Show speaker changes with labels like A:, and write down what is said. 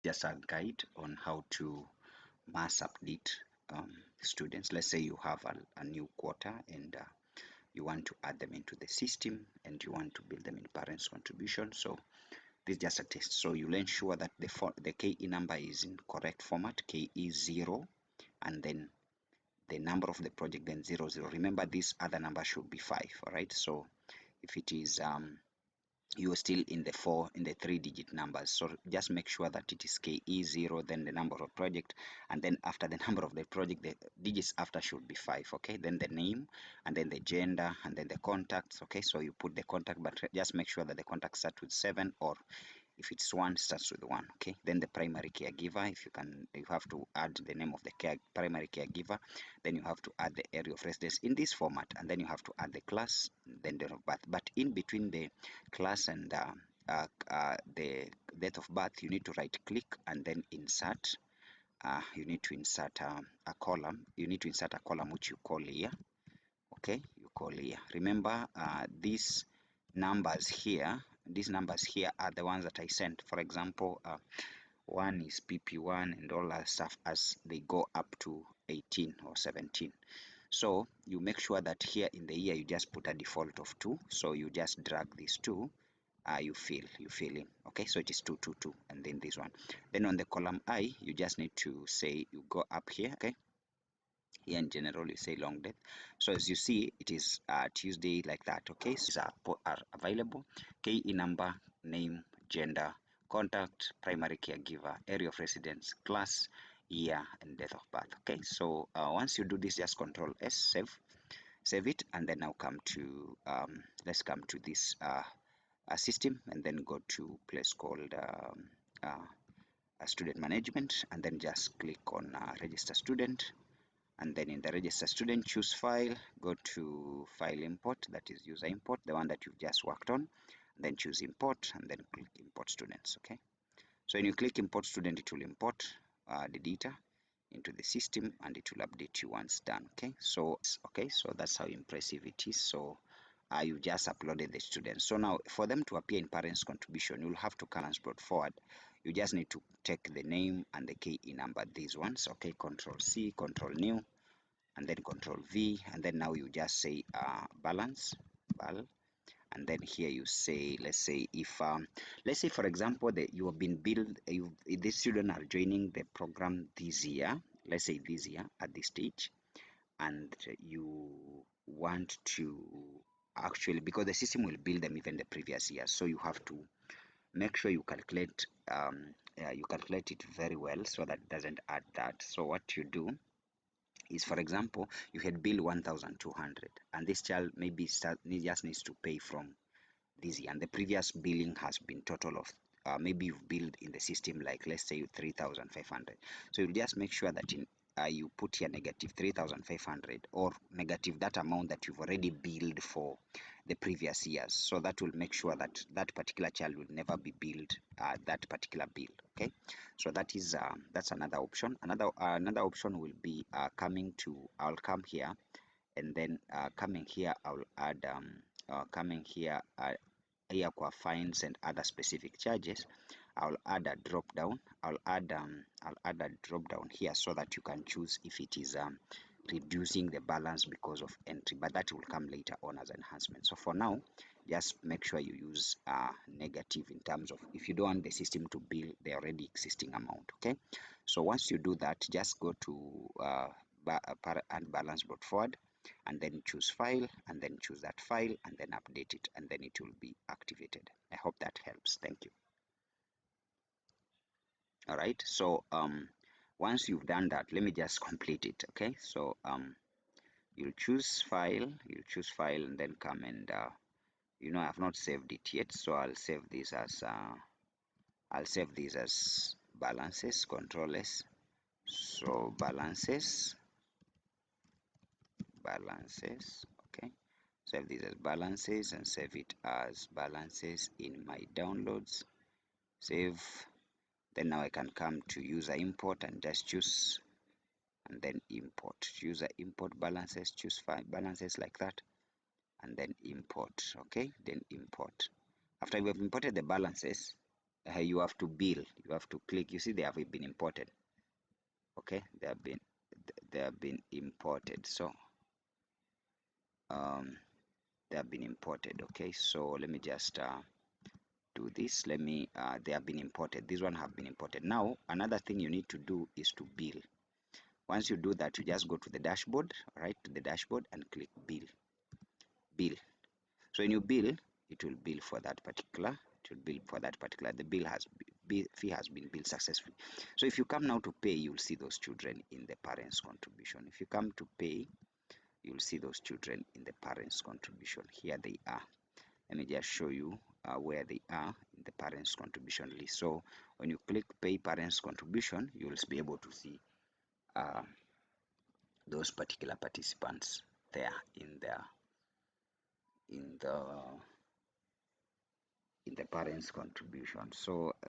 A: just a guide on how to mass update students. Let's say you have a new quarter and you want to add them into the system and you want to build them in parents contribution. So this is just a test. So you'll ensure that the KE number is in correct format, KE0, and then the number of the project, then 00. Remember, this other number should be 5. All right. So if it is you are still in the 3-digit numbers, so just make sure that it is KE0, then the number of project, and then after the number of the project, the digits after should be 5. Okay, then the name, and then the gender, and then the contacts. Okay, so you put the contact, but just make sure that the contact starts with 7, or if it's 1, starts with 1. Okay, then the primary caregiver, if you can, you have to add the name of the primary caregiver, then you have to add the area of residence in this format, and then you have to add the class, then date of birth. But in between the class and the date of birth, you need to right click and then insert. You need to insert a column. You need to insert a column which you call here. Okay, you call here. Remember, these numbers here are the ones that I sent. For example, one is PP1 and all that stuff as they go up to 18 or 17. So you make sure that here in the year you just put a default of 2. So you just drag these 2. You fill in. Okay, so it is 222, and then this one. Then on the column I, you just need to say, you go up here. Okay, here in general you say long death. So as you see, it is Tuesday, like that. Okay, so are available. KE number, name, gender, contact, primary caregiver, area of residence, class, year, and date of birth. Okay, so once you do this, just Control S, save it, and then now come to let's come to this system, and then go to place called student management, and then just click on register student. And then in the register student, choose file, go to file import, that is user import, the one that you've just worked on, and then choose import, and then click import students. Okay, so when you click import student, it will import the data into the system, and it will update you once done. Okay, so that's how impressive it is. So you just uploaded the students. So now for them to appear in parents contribution, you'll have to brought forward. You just need to take the name and the KE number, these ones. Okay, Control C, Control New, and then Control V, and then now you just say balance, and then here you say, let's say if let's say for example that you have been billed, these students are joining the program this year, let's say this year at this stage, and you want to actually, because the system will bill them even the previous year, so you have to make sure you calculate it very well so that it doesn't add that. So what you do is, for example, you had billed 1,200 and this child maybe just needs to pay from this year, and the previous billing has been total of maybe you've billed in the system, like let's say 3,500. So you just make sure that in you put here negative 3,500, or negative that amount that you've already billed for the previous years. So that will make sure that that particular child will never be billed that particular bill. Okay, so that is that's another option. Another option will be coming to, I'll come here, and then coming here I'll add coming here here kwa fines and other specific charges. I'll add a drop down. I'll add a drop down here so that you can choose if it is reducing the balance because of entry, but that will come later on as enhancement. So for now, just make sure you use negative in terms of if you don't want the system to bill the already existing amount. Okay, so once you do that, just go to and balance brought forward, and then choose file, and then choose that file, and then update it, and then it will be activated. I hope that helps. Thank you. All right, so once you've done that, let me just complete it. Okay, so you'll choose file, and then come and I've not saved it yet, so I'll save this as balances, Control S. So balances, okay, save this as balances, and save it as balances in my downloads. Save. Then now I can come to user import and just choose, and then import user import balances, choose 5 balances like that, and then import. Okay, then import. After we have imported the balances, you have to bill, you have to click. You see they have been imported. Okay, they have been imported. So they have been imported. Okay, so let me just do this. Let me they have been imported. These one have been imported. Now another thing you need to do is to bill. Once you do that, you just go to the dashboard, right, to the dashboard and click bill. So when you bill, it will bill for that particular, the fee has been billed successfully. So if you come now to pay, you'll see those children in the parents contribution. If you come to pay, you'll see those children in the parents contribution. Here they are. Let me just show you where they are in the parents contribution list. So when you click pay parents contribution, you'll be able to see those particular participants there in the parents contribution. So